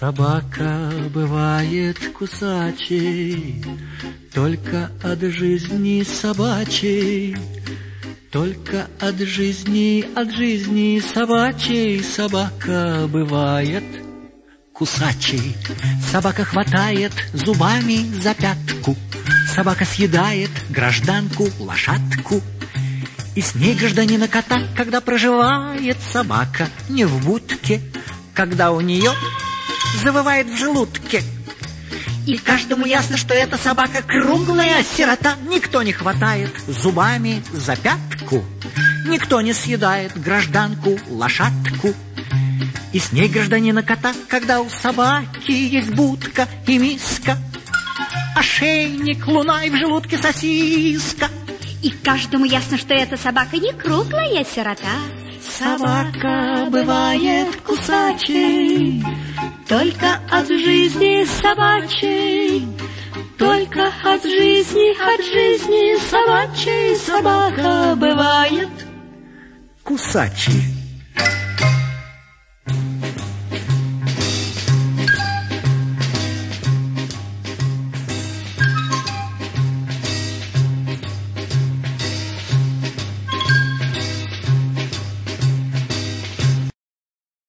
Собака бывает кусачей, только от жизни собачей, только от жизни собачей собака бывает кусачей. Собака хватает зубами за пятку, собака съедает гражданку лошадку. И с ней гражданина кота, когда проживает собака не в будке, когда у нее завывает в желудке. И каждому ясно, что эта собака круглая сирота. Никто не хватает зубами за пятку, никто не съедает гражданку лошадку. И с ней гражданина кота, когда у собаки есть будка и миска, ошейник, луна и в желудке сосиска. И каждому ясно, что эта собака не круглая сирота. Собака бывает кусачей, только от жизни собачей, только от жизни собачей собака бывает кусачей.